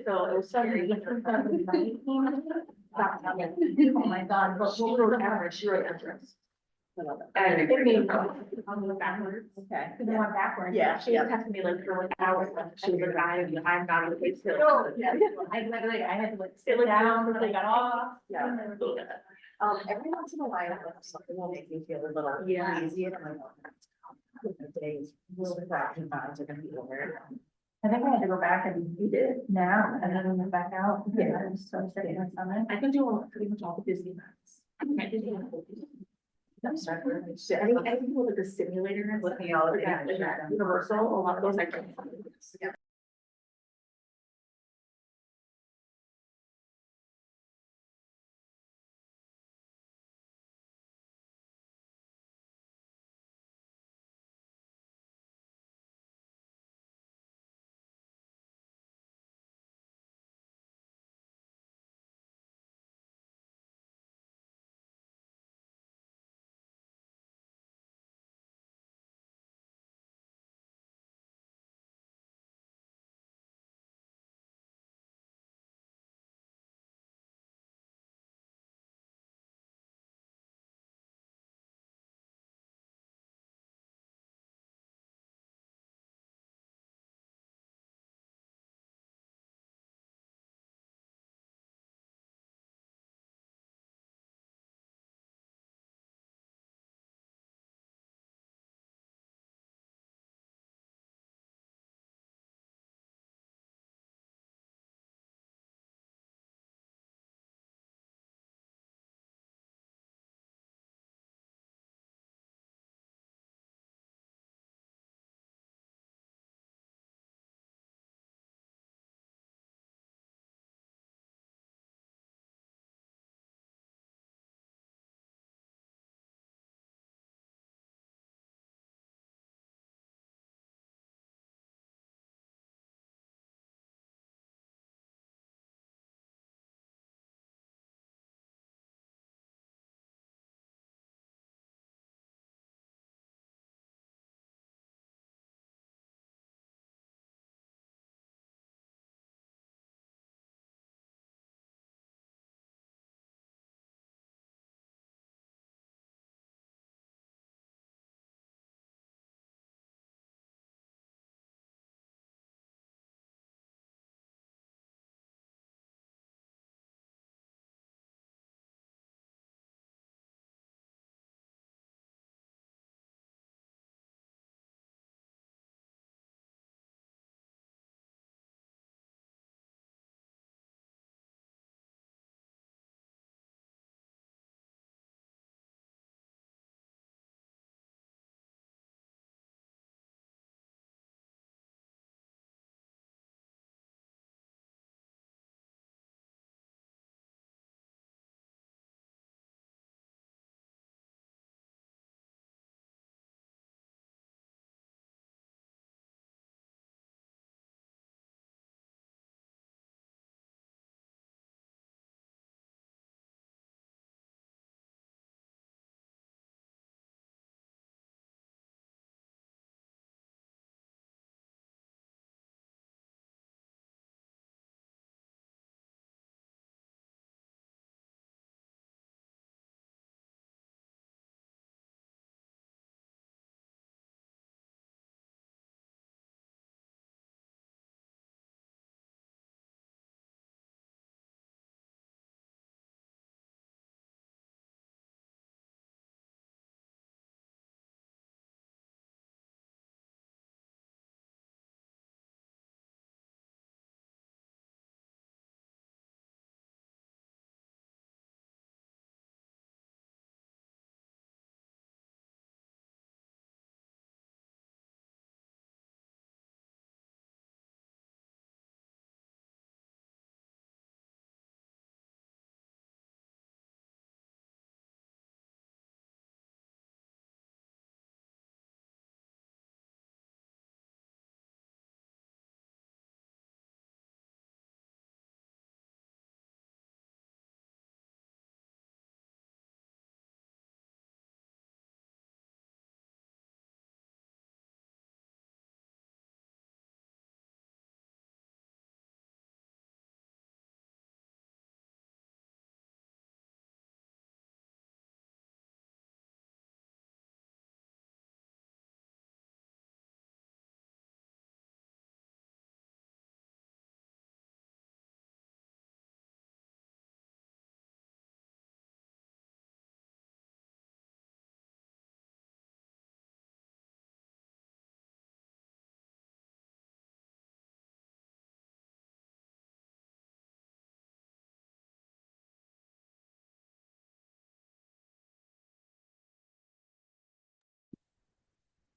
So it was so scary. Oh my God. But She wrote Everest, she wrote Everest. And it made me go backwards. Okay. Because I went backwards. Yeah, She was texting me like for like hours, like she was like, I'm not on the place still. Yeah. I literally, I had to like Sit sit down, down, and and I got off. Yeah. Every once in a while, something will make me feel a little Yeah. uneasy and I'm like, oh, the days, really bad and vibes are gonna be over. I think I had to go back and you did now, and then I went back out. Yeah, I was so sick in the summer. I can do pretty much all the Disney ones. I can do all the Disney. I'm sorry. Anything with like a simulator. With the all of it. Yeah, Universal, a lot of those I can. Yeah.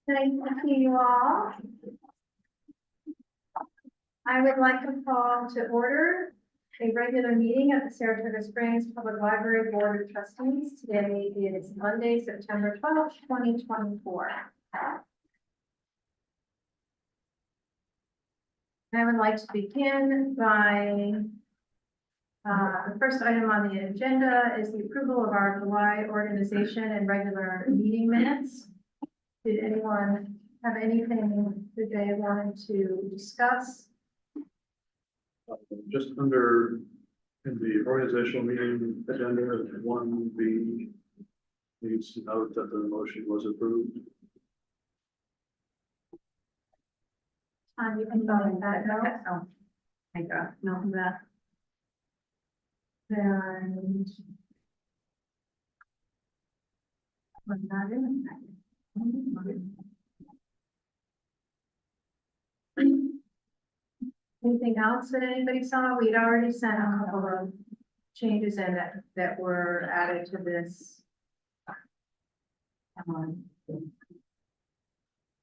Nice to see you all. I would like to call to order a regular meeting of the Saratoga Springs Public Library Board of Trustees. Today is Monday, September 12th, 2024. I would like to begin by the first item on the agenda is the approval of our July organization and regular meeting minutes. Did anyone have anything that they wanted to discuss? Just under in the organizational meeting agenda, 1B needs to note that the motion was approved. You can vote that no. I got no from that. And was not in the anything else that anybody saw? We'd already sent a couple of changes in that were added to this.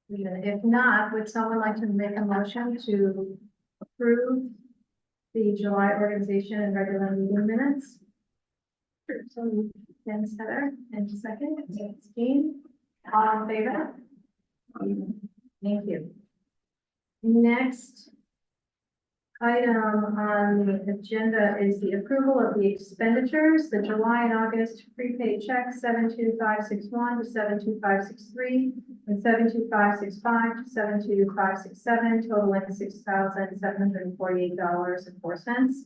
If not, would someone like to make a motion to approve the July organization and regular meeting minutes? Sure. So, Jen Heather, and second, it's Jean. All in favor? Thank you. Next item on the agenda is the approval of the expenditures, the July and August prepaid checks 72561 to 72563 and 72565 to 72567, totaling $6,748.04.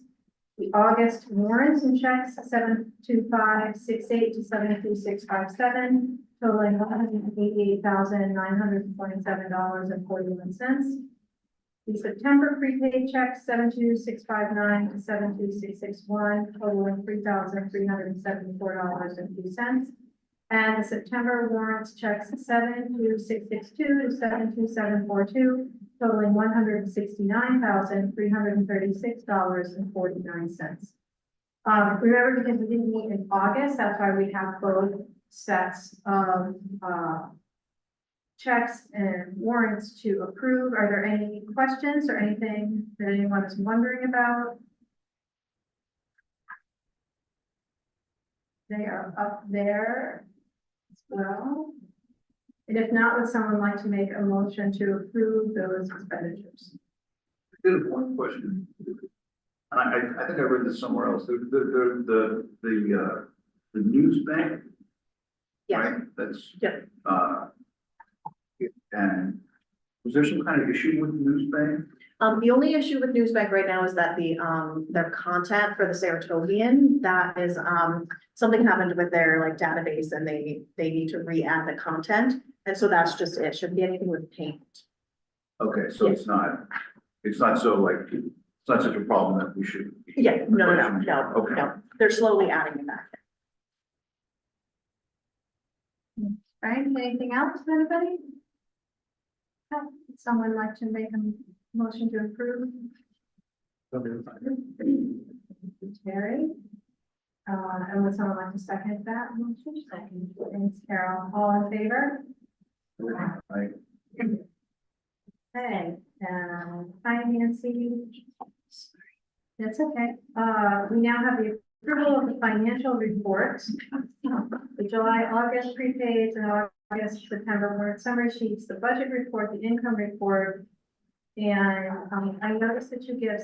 The August warrants and checks 72568 to 72657, totaling $188,927.41. The September prepaid checks 72659 to 72661, totaling $3,374.02. And the September warrants checks 72662 to 72742, totaling $169,336.49. Remember, because we didn't meet in August, that's why we have both sets of checks and warrants to approve. Are there any questions or anything that anyone is wondering about? They are up there as well. And if not, would someone like to make a motion to approve those expenditures? I did have one question. And I think I read this somewhere else. The news bank. Yes. Right? That's. Yep. And was there some kind of issue with the news bank? The only issue with Newsbank right now is that their content for the Saratogian, that is, something happened with their database and they need to re-add the content. And so that's just it. Shouldn't be anything with payment. Okay, so it's not so it's not such a problem that we should. Yeah, no. Okay. No. They're slowly adding it back. All right, anything else from anybody? No. Would someone like to make a motion to approve? Terry. And would someone like to second that motion? Second. Thanks, Carol. All in favor? Right. Okay, hi Nancy. That's okay. We now have the approval of the financial reports. The July, August prepaids and August, September warrant summary sheets, the budget report, the income report. And I noticed that you give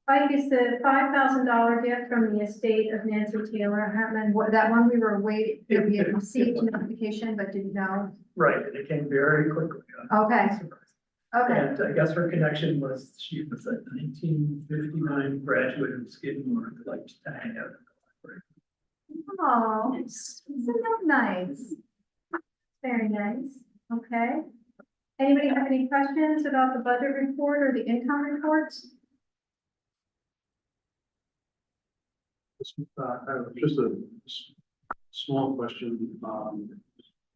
I guess the $5,000 gift from the estate of Nancy Taylor Hartman, that one we were waiting, that we had received notification but didn't know. Right, it came very quickly. Okay. Okay, And I guess her connection was, she was a 1959 graduate of Skidmore, who liked to hang out. oh, isn't that nice? Very nice, okay. Anybody have any questions about the budget report or the income reports? Just a small question.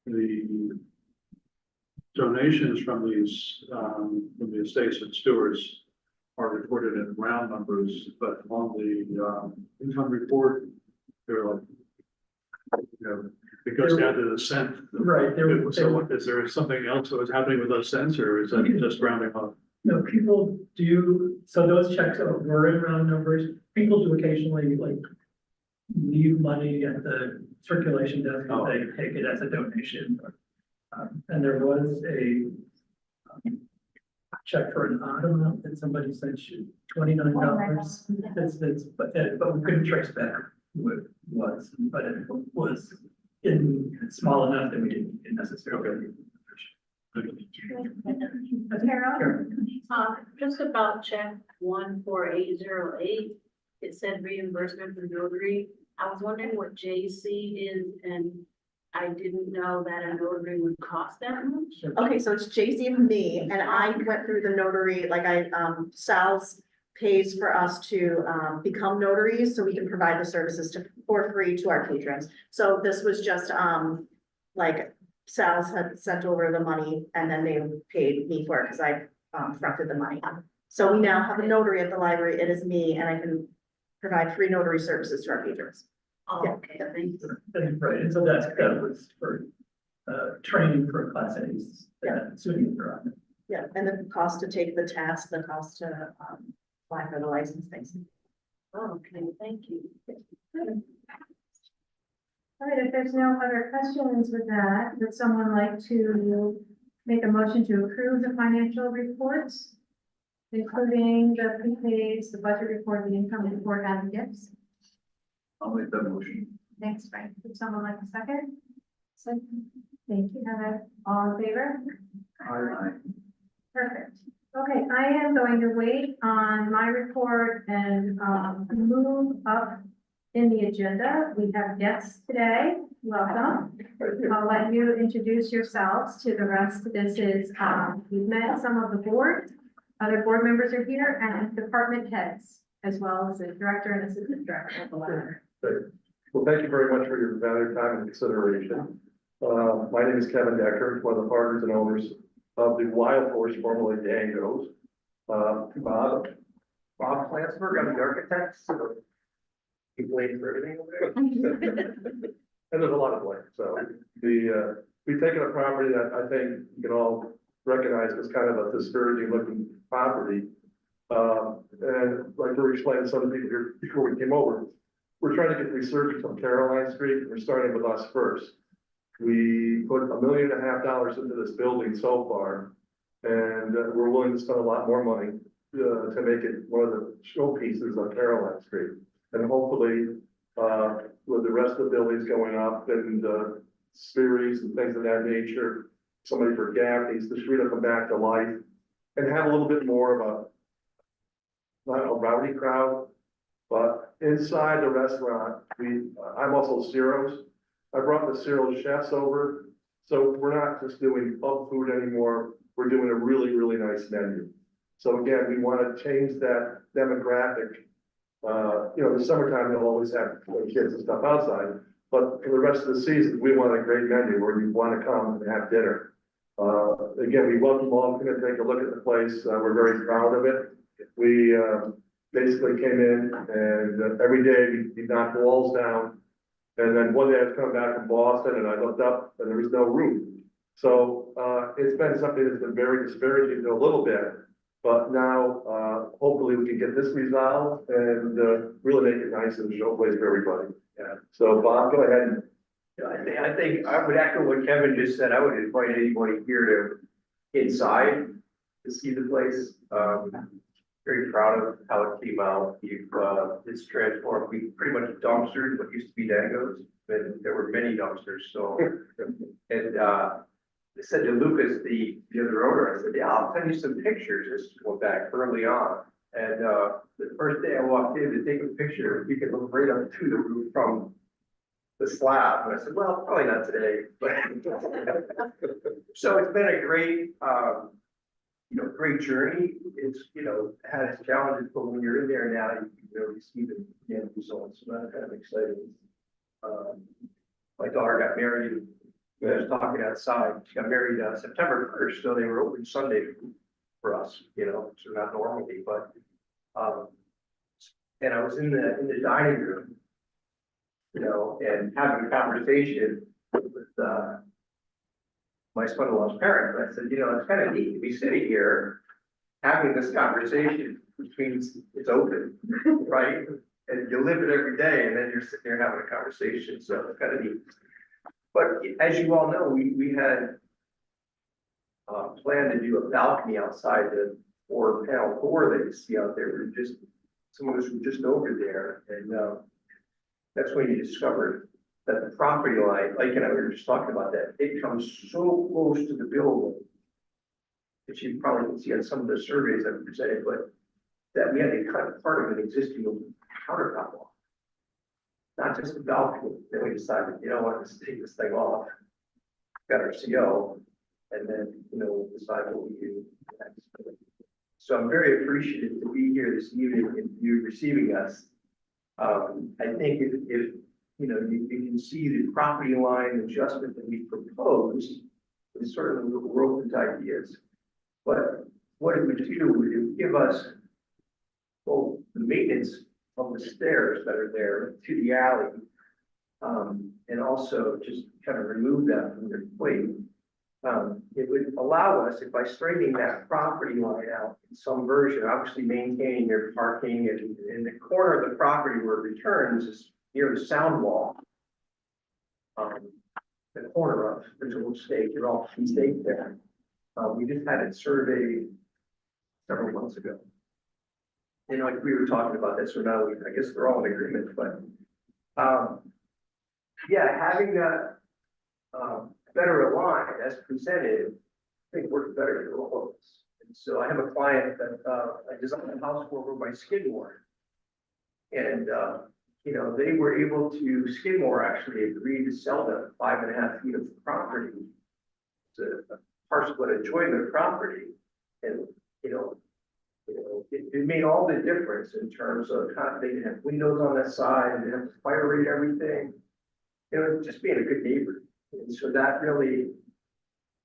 The donations from the estates and stewards are recorded in round numbers, but on the income report, they're It goes down to the cent. Right, So what, is there something else that was happening with those cents, or is that just rounding off? no, people do, so those checks were in round numbers. People do occasionally like leave money at the circulation desk Oh. and they take it as a donation. And there was a check for an odd amount that somebody sent you, $29. But we couldn't trace back who it was, but it was in small enough that we didn't necessarily. Carol? Just about check 14808, it said reimbursement for notary. I was wondering what JC is, and I didn't know that a notary would cost that much. Okay, so it's JC and me, and I went through the notary, like Sal's pays for us to, become notaries, so we can provide the services for free to our patrons. So this was just, like Sal's had sent over the money and then they paid me for it because I, fronted the money. So we now have a notary at the library. It is me, and I can provide free notary services to our patrons. Oh, okay, thank you. Right, and so that was for, training for Class A's. Suing for on. Yeah, and the cost to take the test, the cost to, apply for the license, things. Oh, okay, thank you. All right, if there's no other questions with that, would someone like to make a motion to approve the financial reports, including the prepaids, the budget report, the income report, and the gifts? I'll make that motion. Thanks, Frank. Would someone like a second? Second. Thank you, Heather. All in favor? Aye. Perfect. Okay, I am going to wait on my report and move up in the agenda. We have guests today. Welcome. I'll let you introduce yourselves to the rest. This is, we've met some of the board. Other board members are here and department heads, as well as the director and assistant director of the library. Great. Well, thank you very much for your valued time and consideration. My name is Kevin Decker, one of the partners and owners of the Wild Horse, formerly Dangos. Bob Klansberg, I'm the architect, so he blames for everything over there. And there's a lot of blame, so we've taken a property that I think you can all recognize as kind of a discouraging looking property. And like we were explaining to some of the people here before we came over, we're trying to get research on Caroline Street. We're starting with us first. We put $1.5 million into this building so far, and we're willing to spend a lot more money to make it one of the showpieces on Caroline Street. And hopefully, with the rest of the buildings going up and series and things of that nature, somebody for Gaffney's, the street will come back to life and have a little bit more of a, not a rowdy crowd, but inside the restaurant, I'm also Ciro's. I brought the Ciro's chefs over, so we're not just doing pub food anymore. We're doing a really, really nice menu. So again, we want to change that demographic. You know, the summertime, they'll always have kids and stuff outside, but for the rest of the season, we want a great menu where you want to come and have dinner. Again, we welcome all, going to take a look at the place. We're very proud of it. We basically came in and every day we knocked walls down. And then one day I was coming back from Boston and I looked up and there was no roof. So it's been something that's been very disparaging to a little bit. But now, hopefully we can get this resolved and really make it nice and show place for everybody. Yeah. So Bob, go ahead. I think I would echo what Kevin just said. I would invite anybody here to inside to see the place. Very proud of how it came out. It's transformed. We pretty much dumpstered what used to be Dangos, and there were many dumpsters. So, and I said to Lucas, the other owner, I said, yeah, I'll send you some pictures. This is going back early on. And the first day I walked in to take a picture, you could look right up to the roof from the slab. And I said, well, probably not today. But so it's been a great, great journey. It's, had its challenges, but when you're in there now, you can really see the end results. So that's kind of exciting. My daughter got married. I was talking outside. She got married September 1st, so they were open Sunday for us, so not normally, but and I was in the dining room, and having a conversation, with, my son-in-law's parents. I said, you know, it's kind of neat to be sitting here having this conversation, which means it's open, right? And you live it every day, and then you're sitting there having a conversation, so it's kind of neat. But as you all know, we had planned to do a balcony outside the 4-panel door that you see out there. We just, some of us were just over there, and that's when you discovered that the property line, like, you know, we were just talking about that, it comes so close to the building that you probably can see on some of the surveys that were presented, but that we had to cut part of an existing countertop off. Not just the balcony. Then we decided, you know what, let's take this thing off. Got our CO, and then, you know, we'll decide what we do next. So I'm very appreciative to be here this evening and you receiving us. I think if you know, you can see the property line adjustment that we proposed, is certainly we're open to ideas. But what it would do, it would give us, well, the maintenance of the stairs that are there to the alley. And also just kind of remove that from your plate. It would allow us, if by straightening that property line out in some version, obviously maintaining your parking, and in the corner of the property where it returns is near the sound wall. The corner of, there's a little stake, you're all stake there. We just had it surveyed several months ago. And like we were talking about this, so now I guess they're all in agreement, but yeah, having that better aligned as presented, I think works better for all of us. And so I have a client that I designed a house for over by Skidmore. And you know, they were able to, Skidmore actually agreed to sell them 5.5 feet of property. It's a parcel that enjoyed their property. And it made all the difference in terms of how they didn't have windows on that side, and they have to fire rate everything. You know, just being a good neighbor. And so that really,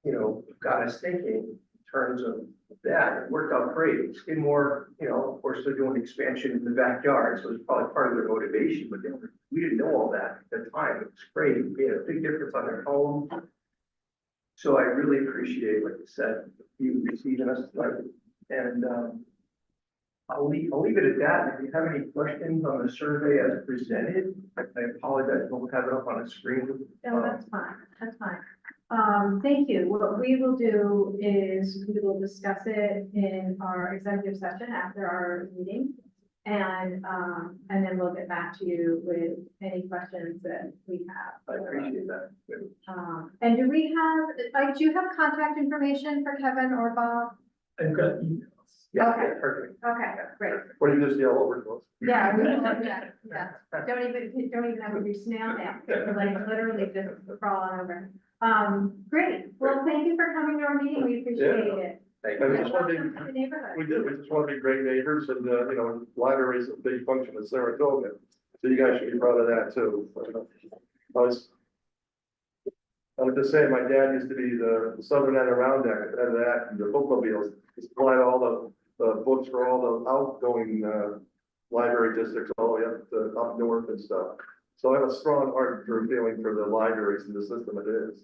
you know, got us thinking in terms of that. It worked out great. Skidmore, you know, of course, they're doing expansion in the backyard, so it's probably part of their motivation, but we didn't know all that at the time. It was great. It made a big difference on their home. So I really appreciate, like you said, you receiving us tonight. And I'll leave it at that. If you have any questions on the survey as presented, I apologize, I don't have it up on the screen. No, that's fine, that's fine. Thank you. What we will do is we will discuss it in our executive session after our meeting. And then we'll get back to you with any questions that we have. I appreciate that. And do we have, do you have contact information for Kevin or Bob? I've got emails. Yeah, Okay. yeah, perfect. Okay, great. Or you just yell over to us. Yeah, we will, yeah. Don't even have to do snail mail. Like literally just crawl on over. Great. Well, thank you for coming to our meeting. We appreciate it. Thank I you. just want to Welcome to the neighborhood. We just want to be great neighbors, and you know, library is a big function in Saratoga, so you guys should be proud of that too. I was just saying, my dad used to be the Southern Adirondack, and that, and the bookmobiles, he supplied all the books for all the outgoing library districts all the way up north and stuff. So I have a strong art for feeling for the libraries and the system it is.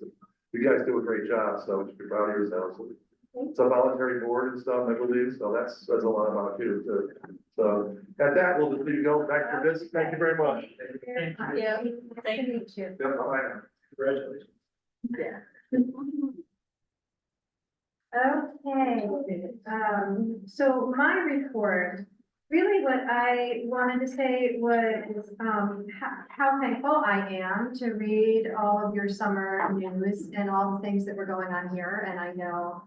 You guys do a great job, so you should be proud of yourselves. It's a voluntary board and stuff, I believe, so that's says a lot about you too. So at that, we'll just leave you go back to business. Thank you very much. Thank you. Nice to meet you. Yeah, bye. Congratulations. Okay, so my report, really what I wanted to say was, how thankful I am to read all of your summer news and all the things that were going on here, and I know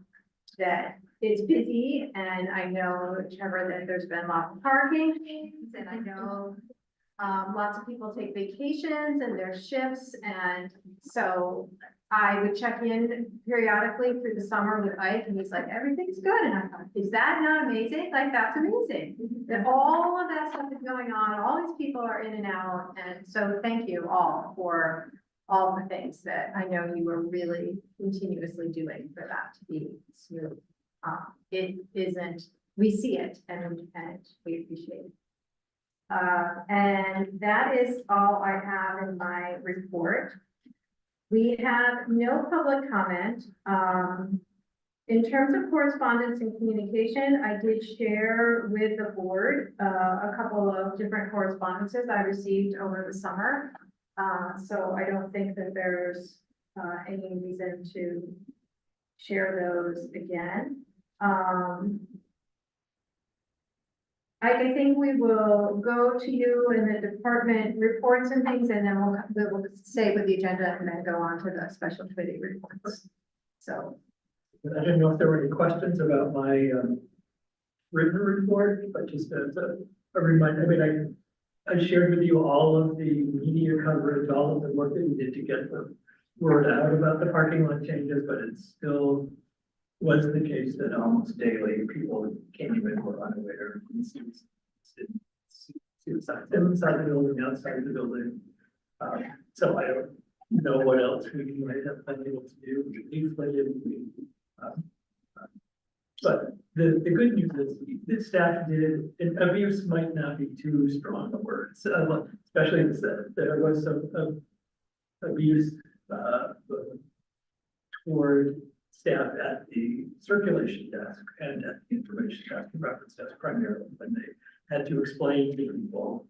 that it's busy, and I know, Trevor, that there's been lots of parking things, and I know lots of people take vacations and their shifts, and so I would check in periodically through the summer with Ike, and he's like, everything's good. And I thought, is that not amazing? Like, that's amazing. That all of that stuff is going on, all these people are in and out. And so thank you all for all the things that I know you were really continuously doing for that to be smooth. It isn't, we see it and we appreciate it. And that is all I have in my report. We have no public comment. In terms of correspondence and communication, I did share with the board, a couple of different correspondences I received over the summer. So I don't think that there's, any reason to share those again. I think we will go to you in the department reports and things, and then we'll stay with the agenda and then go on to the special committee reports. So, I didn't know if there were any questions about my written report, but just as a reminder, I mean, I shared with you all of the media coverage, all of the work that we did to get the word out about the parking lot changes, but it still was the case that almost daily people came in and were unaware. See the signs inside the building, outside the building. So I don't know what else we might have been able to do. But the good news is the staff did, and abuse might not be too strong a word, especially that there was some abuse toward staff at the circulation desk and at the information desk and reference desk primarily when they had to explain to people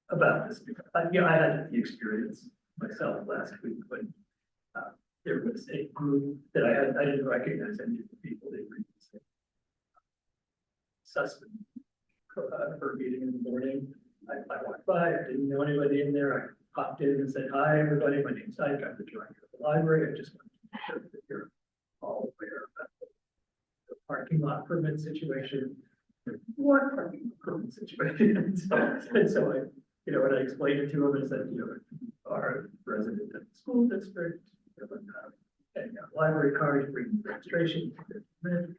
about this. I had the experience myself last week when there was a group that I didn't recognize any of the people they were using. Suspect for a meeting in the morning. I walked by, I didn't know anybody in there. I popped in and said, "Hi, everybody. My name's Ike. I'm the director of the library. I just want to make sure that you're all aware about the parking lot permit situation." What parking lot permit situation? And so I, when I explained it to him and said, our resident of the school district, and library card, bring registration. And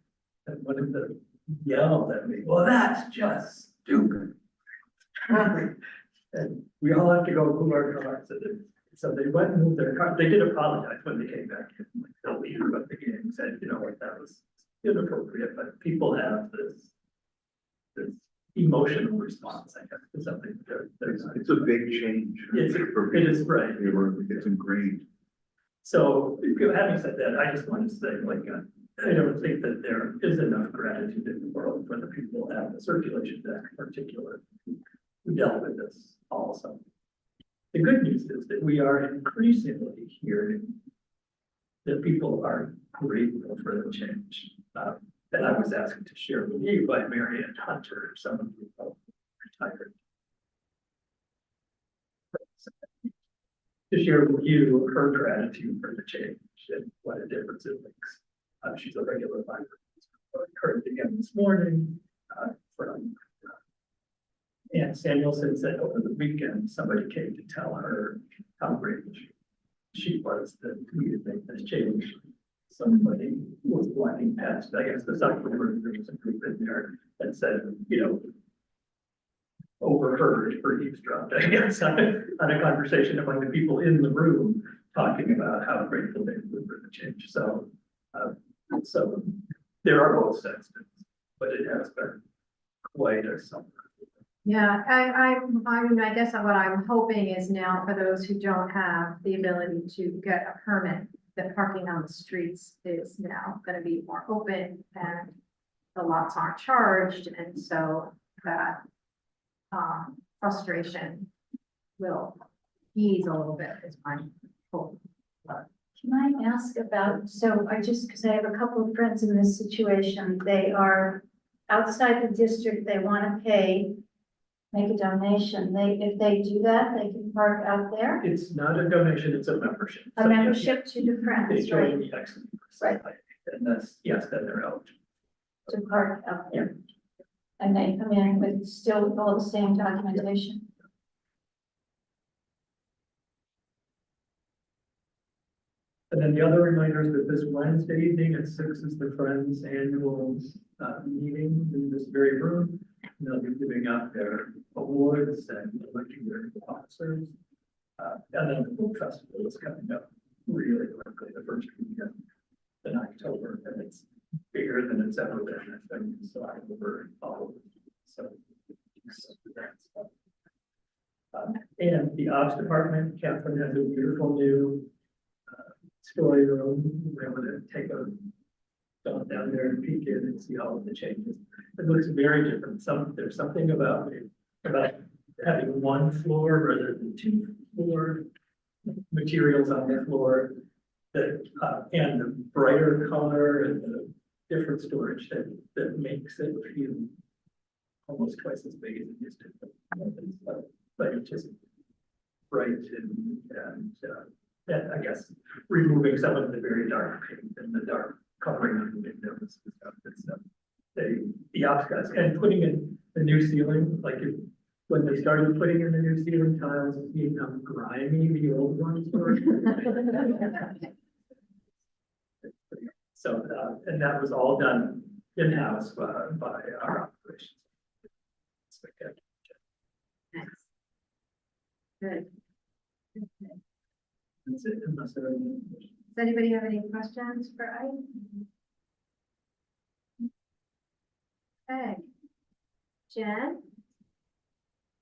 one of them yelled at me, "Well, that's just stupid." And we all have to go move our cars. So they went and moved their car. They did apologize when they came back. Like the leader of the game said, that was inappropriate, but people have this emotional response, I guess, to something. It's a big change. It is right. It's ingrained. So having said that, I just want to say, I don't think that there is enough gratitude in the world for the people at the circulation deck in particular who dealt with this also. The good news is that we are increasingly hearing that people are grateful for the change. That I was asked to share with you by Marianne Hunter, some of you both retired. To share with you her gratitude for the change and what a difference it makes. She's a regular library. I heard it again this morning from Ann Samuelson said over the weekend, somebody came to tell her how great she was that we had made this change. Somebody was walking past, I guess, the side where there was a group in there that said, overheard or eavesdropped, I guess, on a conversation among the people in the room talking about how grateful they were for the change. So, so there are both sides, but it has been quite a summer. yeah, I guess what I'm hoping is now for those who don't have the ability to get a permit, that parking on the streets is now going to be more open and the lots aren't charged. And so that frustration will ease a little bit is my hope. Can I ask about, because I have a couple of friends in this situation, they are outside the district, they want to pay, make a donation. If they do that, they can park out there. It's not a donation, it's a membership. A membership to the They Friends, join right? the X. Right. And that's, yes, then they're eligible. To park out there. And they come in with still all the same documentation. And then the other reminder is that this Wednesday evening at 6 is the Friends annual meeting in this very room. And they'll be giving out their awards and electing their officers. And then the book festival is coming up really quickly, the first weekend in October, and it's bigger than it's ever been. It's been slide over all over. So that's and the ops department, Catherine has a beautiful new story room, we're able to take a gone down there and peek in and see all of the changes. It looks very different. There's something about having one floor rather than two floor materials on the floor that, and the brighter color and the different storage that makes it feel almost twice as big as it used to. But it's just bright and I guess removing some of the very dark paint and the dark covering of the windows and stuff. It's the ops guys and putting in the new ceiling, like when they started putting in the new ceiling tiles, it become grimy, the old ones were. So, and that was all done in-house by our operations. Spectacular. Good. That's it, unless there are any questions. Does anybody have any questions for Ike? Okay. Jen?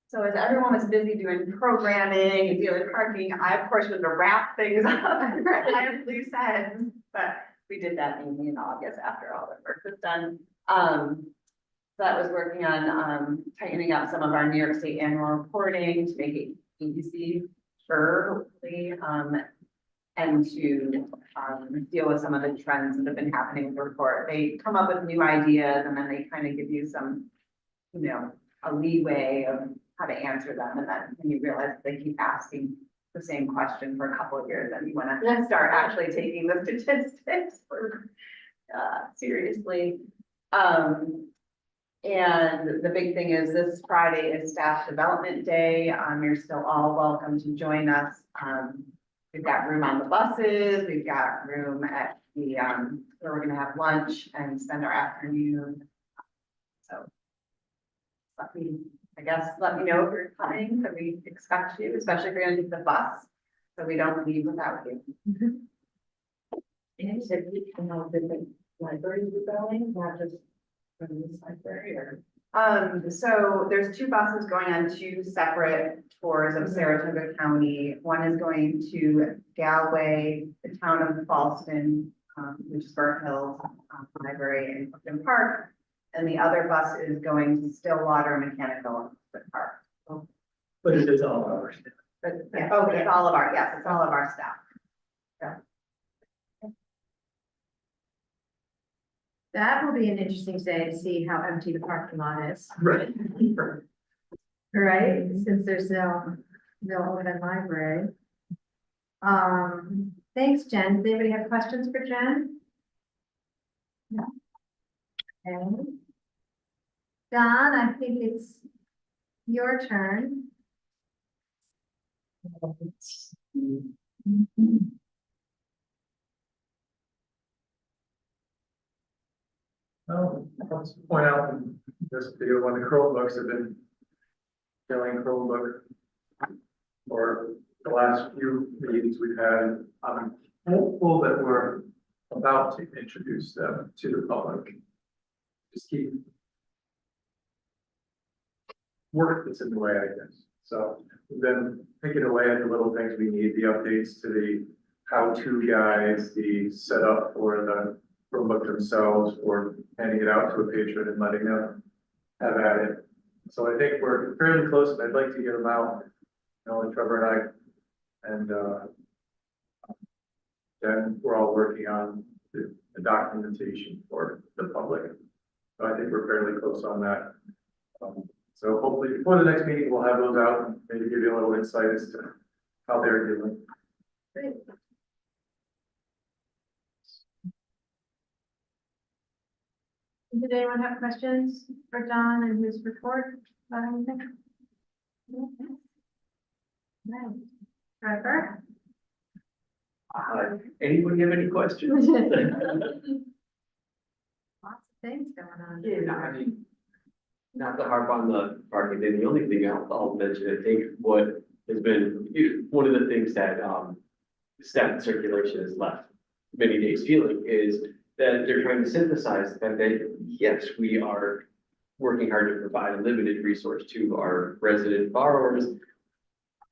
So as everyone was busy doing programming and dealing with parking, I of course was to wrap things up at loose ends, but we did that mainly in August after all the work was done. So that was working on tightening up some of our New York State annual reporting to make it easy for hopefully, and to deal with some of the trends that have been happening with the report. They come up with new ideas and then they kind of give you some, you know, a leeway of how to answer them. And then when you realize they keep asking the same question for a couple of years, then you want to start actually taking the statistics seriously. And the big thing is this Friday is Staff Development Day. You're still all welcome to join us. We've got room on the buses. We've got room at the, where we're gonna have lunch and spend our afternoon. So let me know if you're coming, so we expect you, especially if you're gonna take the bus, so we don't leave without you. And you said we can have different libraries are going, not just from this library or? So there's two buses going on two separate tours of Saratoga County. One is going to Galway, the town of Fallston, which is Burnt Hills Library in Clifton Park. And the other bus is going to Stillwater Mechanical in Clifton Park. But it is all ours. But it's all of our, yes, it's all of our staff. That will be an interesting day to see how empty the parking lot is, Right. right? Since there's no open library. Thanks, Jen. Does anybody have questions for Jen? No. Okay. Don, I think it's your turn. Oh, I'll just point out in this video, when the Chromebooks have been killing Chromebook for the last few meetings we've had, I'm hopeful that we're about to introduce them to the public. Just keep work that's in the way, I guess. So we've been picking away at the little things we need, the updates to the how-to guides, the setup for the Chromebook themselves, or handing it out to a patron and letting them have at it. So I think we're fairly close, and I'd like to get them out, you know, Trevor and I, and then we're all working on the documentation for the public. So I think we're fairly close on that. So hopefully before the next meeting, we'll have those out and maybe give you a little insight as to how they're doing. Great. Did anyone have questions for Don and his report about anything? No. Trevor? Anybody have any questions? Lots of things going on. Yeah, I mean, not to harp on the parking thing, the only thing I'll mention, I think what has been, one of the things that, staff circulation has left many days feeling is that they're trying to synthesize the fact that, yes, we are working hard to provide a limited resource to our resident borrowers.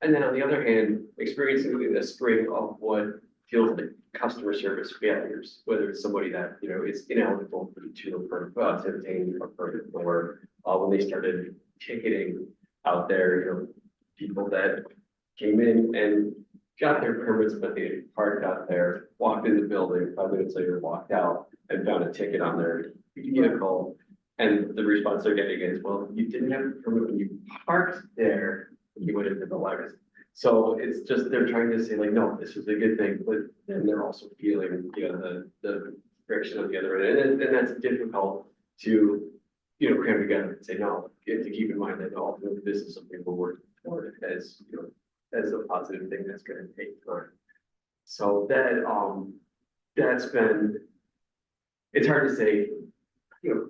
And then on the other hand, experiencing a string of what deals with customer service failures, whether it's somebody that, you know, is ineligible to obtain a permit, or when they started ticketing out there, you know, people that came in and got their permits, but they had parked out there, walked in the building, 5 minutes later walked out and found a ticket on their vehicle. And the response they're getting is, well, you didn't have a permit when you parked there, when you went into the library. So it's just, they're trying to say like, no, this is a good thing, but then they're also feeling, you know, the friction on the other end. And that's difficult to, you know, cram together and say, no, you have to keep in mind that ultimately this is something we're working toward as, you know, as a positive thing that's gonna take time. So that, that's been, it's hard to say, you know,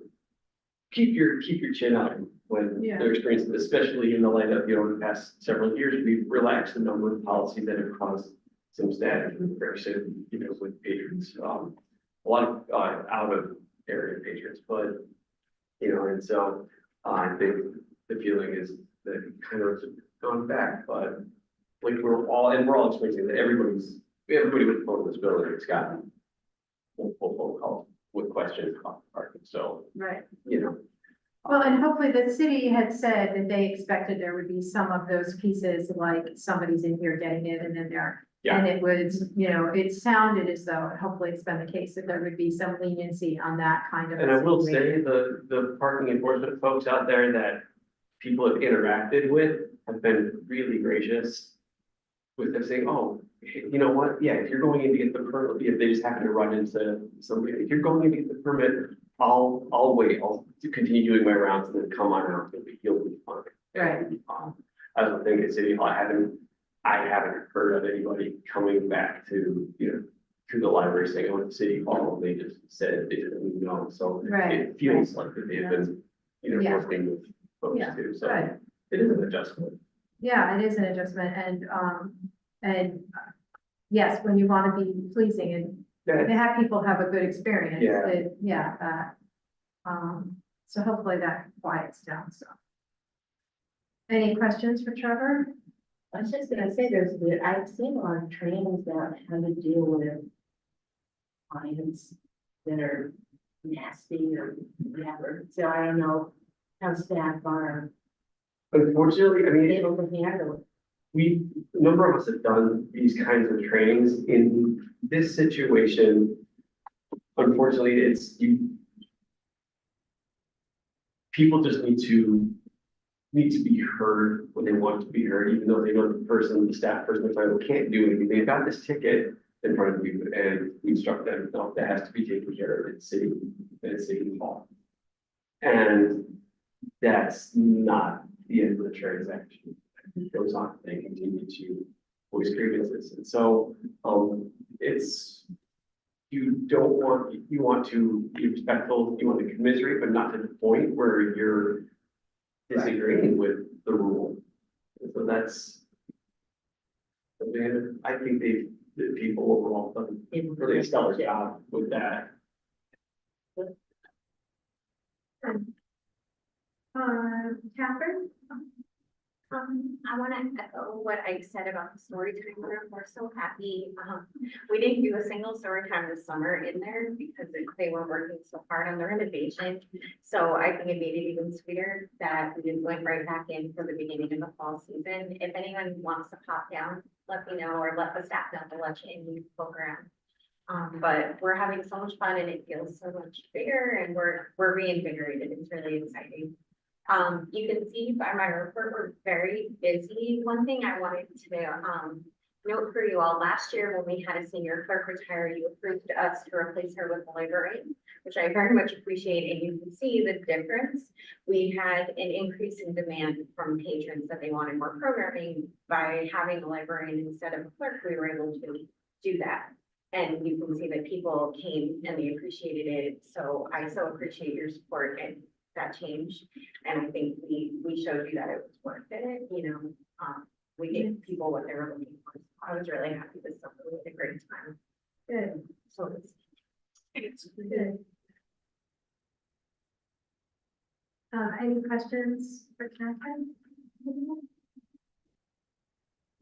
keep your chin up when Yeah. they're experiencing, especially in the light of, you know, the past several years, we've relaxed a number of policies that have caused some static friction, you know, with patrons, a lot of, out of area patrons, but, you know, and so I think the feeling is that it kind of gone back, but like we're all experiencing that everybody with phone in this building has gotten multiple phone calls with questions about parking, so, Right. you know. Well, and hopefully the city had said that they expected there would be some of those pieces, like somebody's in here getting it and then there. Yeah. And it was, you know, it sounded as though, hopefully it's been the case, that there would be some leniency on that kind of. And I will situation. say the parking enforcement folks out there that people have interacted with have been really gracious with them saying, oh, you know what, yeah, if you're going in to get the permit, if they just happen to run into somebody, if you're going in to get the permit, I'll wait, I'll continue doing my rounds and then come on out, you'll be fine. Right. I don't think at City Hall, I haven't heard of anybody coming back to, you know, to the library saying, oh, it's City Hall, they just said they didn't know, so Right. it feels like that they've been, you know, Yeah. working with folks Yeah. too, so Good. it is an adjustment. Yeah, it is an adjustment and yes, when you want to be pleasing and to have people have a good experience. Yeah. So hopefully that quiets down, so. Any questions for Trevor? I was just gonna say, I've seen a lot of trainings that have to deal with clients that are nasty or whatever, so I don't know how staff are Unfortunately, I mean, able to handle it. a number of us have done these kinds of trainings in this situation. Unfortunately, people just need to be heard when they want to be heard, even though they know the staff person, can't do anything. They've got this ticket in front of you and we instruct them, no, that has to be taken care of at City Hall. And that's not the end of the transaction. It goes on, they continue to voice grievances. And so, you want to be respectful, you want to commiserate, but not to the point where you're disagreeing with the rule. And so I think the people overall done a really stellar job with that. Catherine? I want to echo what I said about the story time room. We're so happy. We didn't do a single story time this summer in there because they were working so hard on the renovation. So I think it made it even sweeter that we just went right back in for the beginning of the fall season. If anyone wants to pop down, let me know, or let the staff know to let you in, you poke around. But we're having so much fun and it feels so much bigger and we're reinvigorated. It's really exciting. You can see by my report, we're very busy. One thing I wanted to note for you all, last year when we had a senior clerk retire, you approved us to replace her with a librarian, which I very much appreciate. And you can see the difference. We had an increase in demand from patrons that they wanted more programming. By having a librarian instead of a clerk, we were able to do that. And you can see that people came and they appreciated it. So I so appreciate your support and that change. And I think we showed you that it was worth it, we gave people what they were looking for. I was really happy this summer. We had a great time. Good. So It's good. Any questions for Catherine?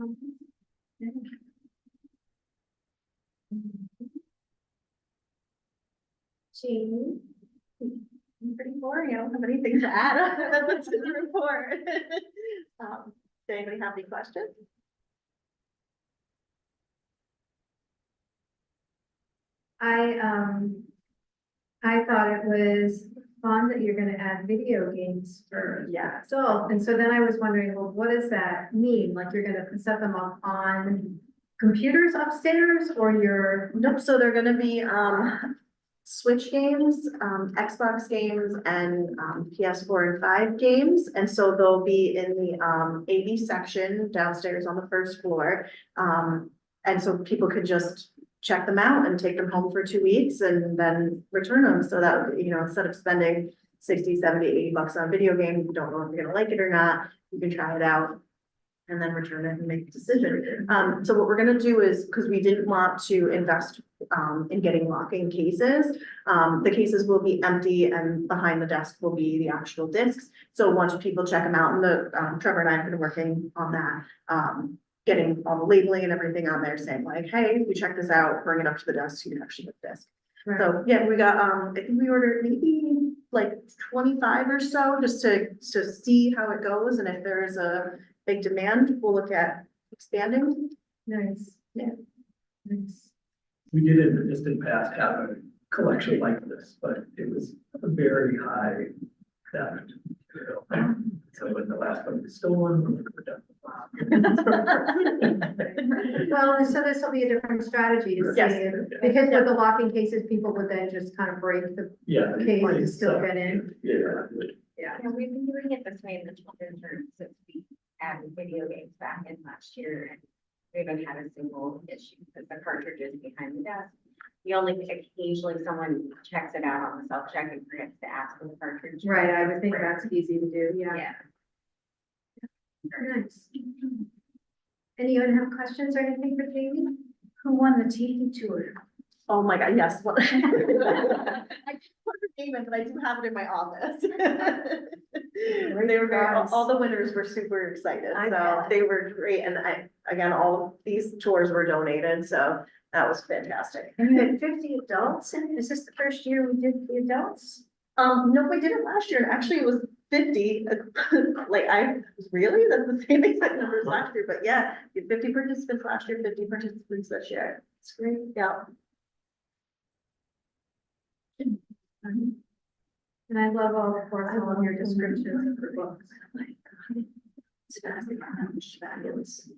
Okay. Jamie? Pretty boring. I don't have anything to add other than what's in the report. Does anybody have any questions? I thought it was fun that you're gonna add video games for Yes. adults, and so then I was wondering, well, what does that mean? Like, you're gonna set them up on computers upstairs, or you're? Nope, so they're gonna be, Switch games, Xbox games, and, PS4 and 5 games. And so they'll be in the, AV section downstairs on the first floor. And so people could just check them out and take them home for 2 weeks and then return them. So that, you know, instead of spending 60, 70, 80 bucks on a video game, you don't know if you're gonna like it or not, you can try it out and then return it and make a decision. So what we're gonna do is, because we didn't want to invest in getting locking cases, the cases will be empty and behind the desk will be the actual discs. So once people check them out, and Trevor and I have been working on that, getting all the labeling and everything on there saying like, hey, we check this out, bring it up to the desk, you can actually get this. So, yeah, we got, I think we ordered maybe like 25 or so, just to see how it goes, and if there is a big demand, we'll look at expanding. Nice. Yeah. Nice. We did in the distant past have a collection like this, but it was a very high theft. So in the last one was stolen. We're done. Well, and so this will be a different strategy to see, Yes. because with the locking cases, people would then just kind of break the Yeah. case and still get in. Yeah. Yeah. Yeah, we've been doing it this way in the children's room since we added video games back in last year. And we haven't had a single issue because the cartridge is behind the desk. The only occasionally someone checks it out on the self-check and forgets to ask for the cartridge. Right, I would think that's easy to do, yeah. Yeah. Nice. Anyone have questions or anything for Jamie? Who won the TV tour? Oh my God, yes. Well, I can't remember the name, but I do have it in my office. They were very, all the winners were super excited, I so bet. they were great, and again, all of these tours were donated, so that was fantastic. And you had 50 adults, and is this the first year we did the adults? No, we did it last year, and actually it was 50, like, really, that's the same exact numbers last year, but yeah, we had 50 participants last year, 50 participants this year. It's great. Yeah. And I love all of your descriptions for books. It's fabulous.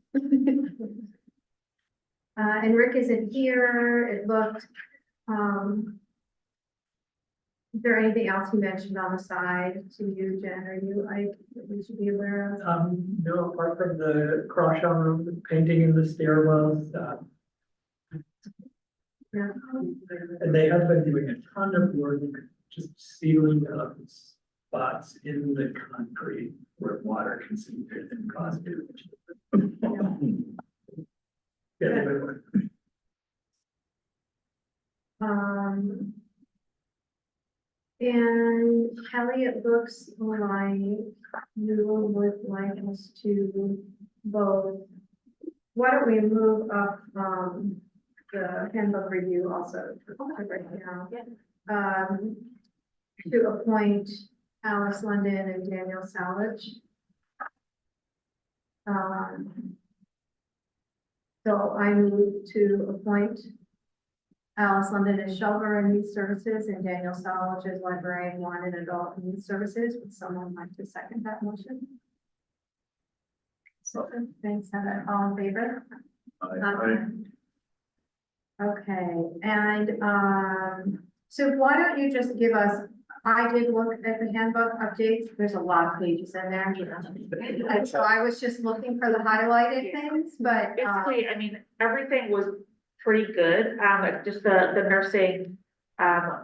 And Rick isn't here, it looked, is there anything else you mentioned on the side to you, Jen, or you, that we should be aware of? No, apart from the cross room, the painting in the stairwells, Yeah. and they have been doing a ton of work, just sealing up spots in the concrete where water can seep in and cause damage. Yeah, they've been working. And Kelly, it looks like you would like us to vote. Why don't we move up, the handbook review also right now? To appoint Alice London and Daniel Salich. So I move to appoint Alice London as shelter and youth services and Daniel Salich as librarian 1 and adult and youth services. Would someone like to second that motion? So, thanks, Heather. All in favor? Okay, and, so why don't you just give us, I did look at the handbook updates, there's a lot of pages in there. And so I was just looking for the highlighted things, but, Basically, I mean, everything was pretty good, just the nursing,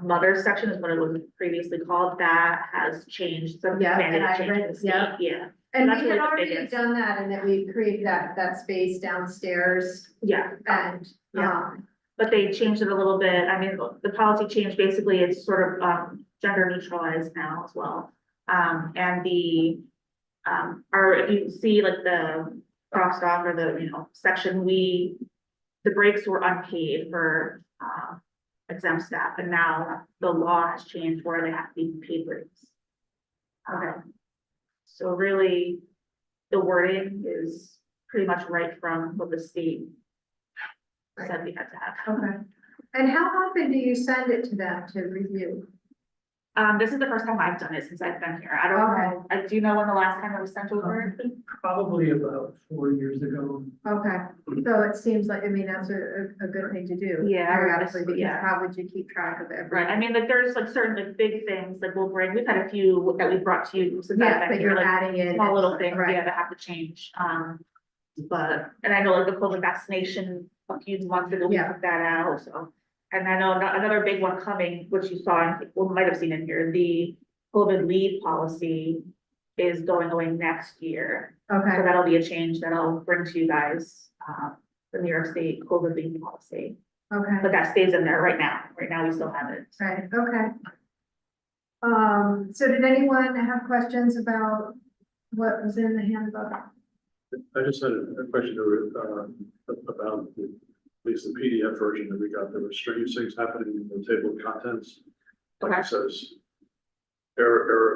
mother section is what it was previously called, that has changed. Some Yeah, and mandated I changes read- in the state, yeah. Yeah, and that's we had really the already biggest. done that, and that we created that space downstairs, yeah. and, Yeah. But they changed it a little bit, I mean, the policy change, basically, it's sort of, gender neutralized now as well. And the, or if you see like the crossed off or the, section, we the breaks were unpaid for, exempt staff, and now the law has changed where they have to be paid breaks. So really, the wording is pretty much right from what the state said we had to have. Okay. And how often do you send it to them to review? This is the first time I've done it since I've been here. I don't know, I do know when the last time it was sent over. Probably about 4 years ago. Okay, so it seems like, I mean, that's a good thing to do. Yeah, Periodically, because yeah. how would you keep track of everything? Right, I mean, like, there's like certain like big things that we'll bring, we've had a few that we've brought to you since I've Yeah, been but here, you're like adding in. small little things, Right. yeah, that have to change. But, and I know like the COVID vaccination a few months ago, we Yeah. took that out, so. And I know another big one coming, which you saw, well, might have seen in here, the COVID leave policy is going away next year. So Okay, that'll be a change that I'll bring to you guys, the New York State COVID leave policy. okay, But that stays in there right now. Right now, we still have it. right, okay. So did anyone have questions about what was in the handbook? I just had a question about at least the PDF version that we got. There were strange things happening in the table of contents. Like it says,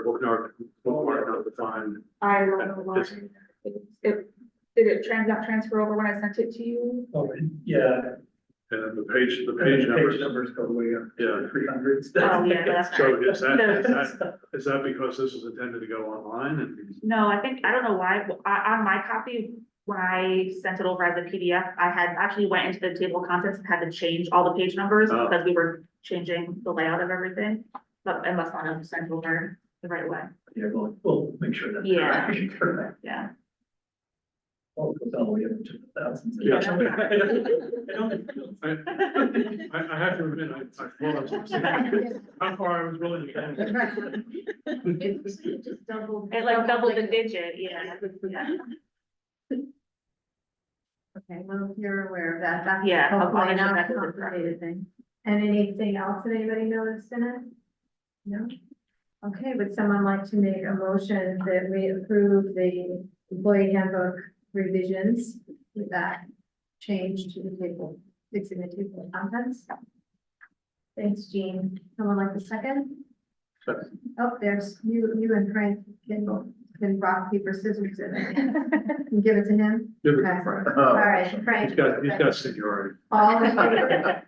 bookmark not defined. I don't know why. It's- Did it transfer over when I sent it to you? Oh, yeah. And then the page And the numbers. page numbers go way up Yeah. to 300s. Oh, yeah, that's So right. is that because this is intended to go online and? No, I don't know why. On my copy, when I sent it over as a PDF, I had actually went into the table of contents and had to change all the page numbers Oh. because we were changing the layout of everything. But I must not have sent over the right way. Yeah, we'll make sure that. Yeah. Correct. Yeah. Oh, it goes all the way up to the thousands. Yeah. I don't- I have to admit, how far I was willing to go. It looks like it just doubled. It like doubled the digit, yeah. Yeah. Okay, well, you're aware of that, that's Yeah, I'll hopefully make sure not that's a in the correct. complicated thing. And anything else that anybody noticed in it? No? Okay, would someone like to make a motion that we approve the employee handbook revisions with that change to the table, fixing the table of contents? Thanks, Jean. Someone like the second? Second. Oh, there's you and Frank can rock, paper, scissors it. And give it to him. Give it Okay. to Frank. All right, Frank. He's got seniority. All in favor?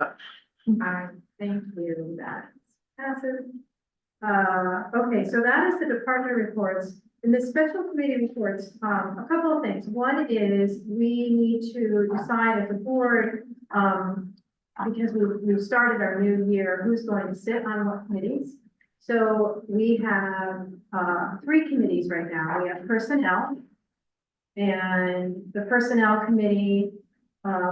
Thank you, that passes. Okay, so that is the department reports. In the special committee reports, a couple of things. One is we need to decide as a board, because we've started our new year, who's going to sit on what committees. So we have, 3 committees right now. We have personnel. And the personnel committee,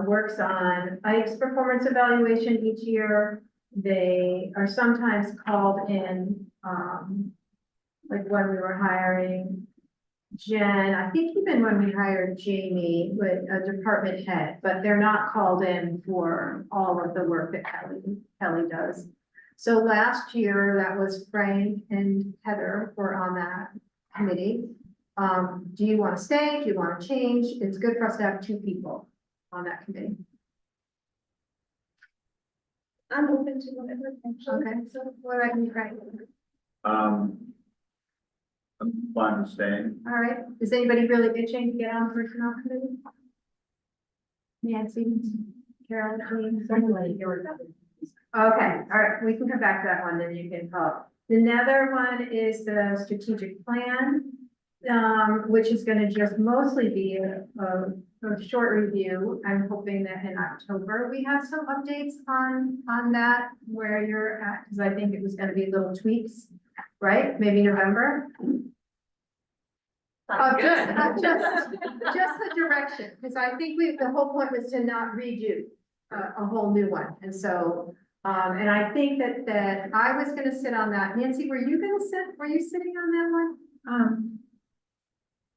works on ICE performance evaluation each year. They are sometimes called in, like when we were hiring Jen, I think even when we hired Jamie with a department head, but they're not called in for all of the work that Kelly does. So last year, that was Frank and Heather were on that committee. Do you want to stay? Do you want to change? It's good for us to have 2 people on that committee. I'm open to whatever. Okay, so what about you, Frank? I'm fine with staying. All right, is anybody really itching to get on personnel committee? Nancy, Carol, Jean, somebody. Okay, all right, we can come back to that one, then you can call. Another one is the strategic plan, which is gonna just mostly be a short review. I'm hoping that in October, we have some updates on that, where you're at, because I think it was gonna be little tweaks, right? Maybe November? Oh, just the direction, because I think the whole point was to not redo a whole new one, and so, and I think that I was gonna sit on that. Nancy, were you sitting on that one?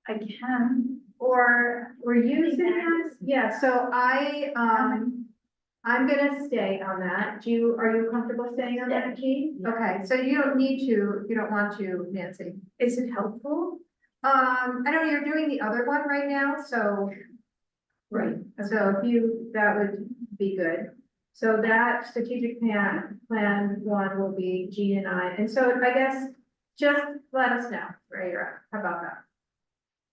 I can. Or were you sitting on it? Yeah, so I'm gonna stay on that. Are you comfortable staying on that, Jean? Okay, so you don't want to, Nancy. Is it helpful? I know you're doing the other one right now, so. Right. So if that would be good. So that strategic plan one will be Jean and I, and so I guess just let us know where you're at, how about that?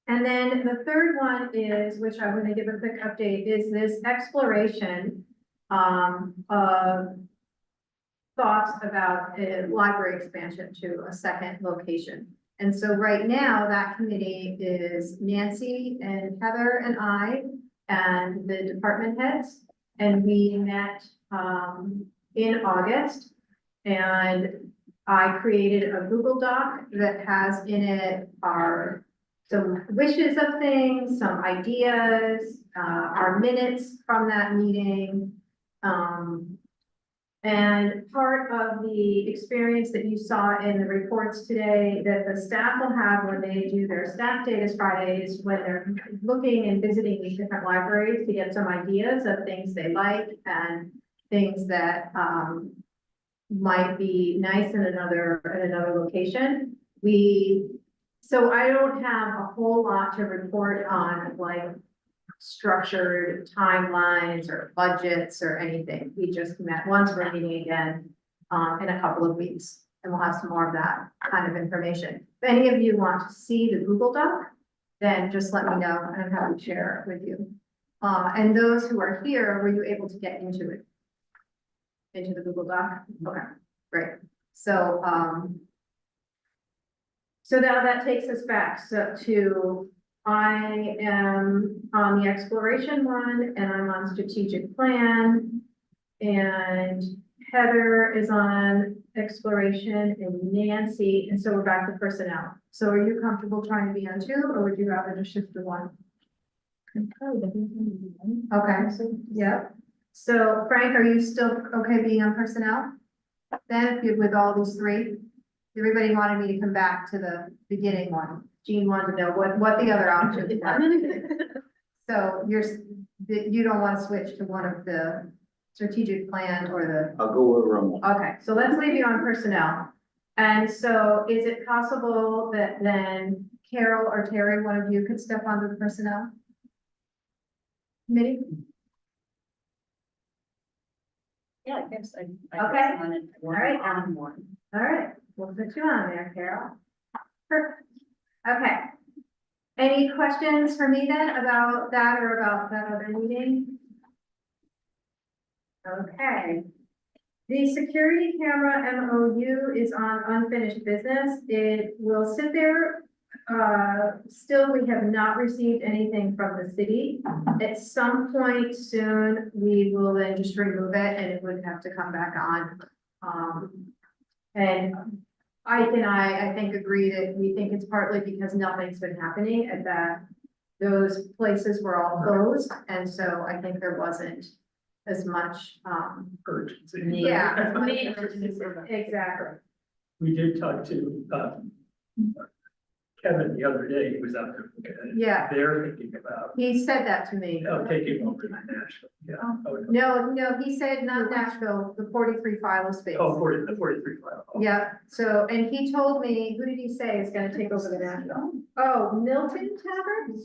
And then the third one is, which I'm gonna give a quick update, is this exploration of thoughts about a library expansion to a second location. And so right now, that committee is Nancy and Heather and I and the department heads. And we met in August, and I created a Google Doc that has in it some wishes of things, some ideas, our minutes from that meeting. And part of the experience that you saw in the reports today that the staff will have when they do their staff days Fridays, when they're looking and visiting these different libraries to get some ideas of things they like and things that might be nice in another location. So I don't have a whole lot to report on, like structured timelines or budgets or anything. We just met once, we're meeting again in a couple of weeks, and we'll have some more of that kind of information. If any of you want to see the Google Doc, then just let me know and I'm happy to share it with you. And those who are here, were you able to get into it? Into the Google Doc? Okay, great. So, so now that takes us back to I am on the exploration one and I'm on strategic plan. And Heather is on exploration and Nancy, and so we're back to personnel. So are you comfortable trying to be on two, or would you rather just shift to one? Okay, yeah. So Frank, are you still okay being on personnel? Then if you're with all these three, everybody wanted me to come back to the beginning one. Jean wanted to know what the other options were. So you don't want to switch to one of the strategic plan or I'll go over them. okay, so let's leave you on personnel. And so is it possible that then Carol or Terry, one of you could step onto the personnel committee? Yeah, I guess I. Okay. All right. On one. All right, we'll put you on there, Carol. Perfect. Okay. Any questions for me then about that or about that other meeting? Okay. The security camera MOU is on unfinished business. It will sit there. Still, we have not received anything from the city. At some point soon, we will then just remove it and it would have to come back on. And Ike and I think agree that we think it's partly because nothing's been happening and that those places were all closed. And so I think there wasn't as much, urgency. yeah. Exactly. We did talk to, Kevin the other day, he was out there looking at it. Yeah. They're thinking about, He said that to me. taking over the Nashville, yeah. No, he said not Nashville, the 43 file space. Oh, the 43 file. Yeah, so, and he told me, who did he say is gonna take over the Nashville? Oh, Milton Tavern?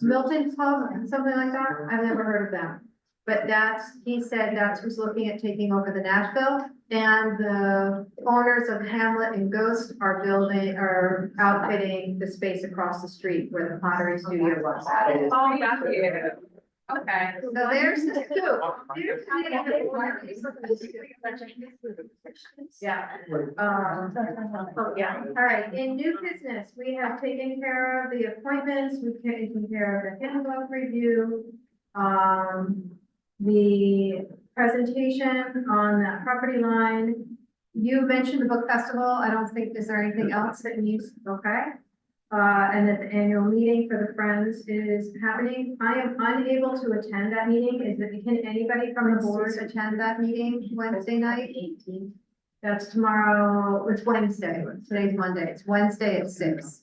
Milton Pub, something like that? I've never heard of them. But he said that's who's looking at taking over the Nashville. And the owners of Hamlet and Ghost are outfitting the space across the street where the pottery studio was. Oh, got you. Okay. So there's the two. Yeah. Yeah, all right, in new business, we have taken care of the appointments, we've taken care of the handbook review. The presentation on that property line. You mentioned the book festival, I don't think, is there anything else that needs, okay? And that the annual meeting for the Friends is happening. I am unable to attend that meeting. Can anybody from the board attend that meeting Wednesday night? 18th. That's tomorrow, it's Wednesday, today's Monday, it's Wednesday at 6.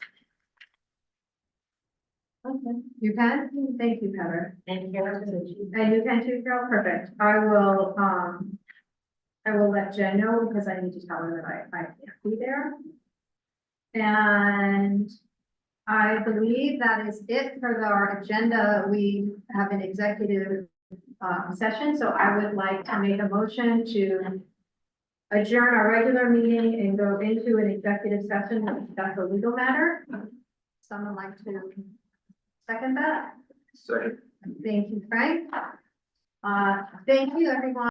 Okay, you can? Thank you, Heather. And Carol. And you can too, Carol, perfect. I will let Jen know because I need to tell her that I can't be there. And I believe that is it for our agenda. We have an executive session, so I would like to make a motion to adjourn our regular meeting and go into an executive session to discuss a legal matter. Someone like to second that? Second. Thank you, Frank. Thank you, everyone.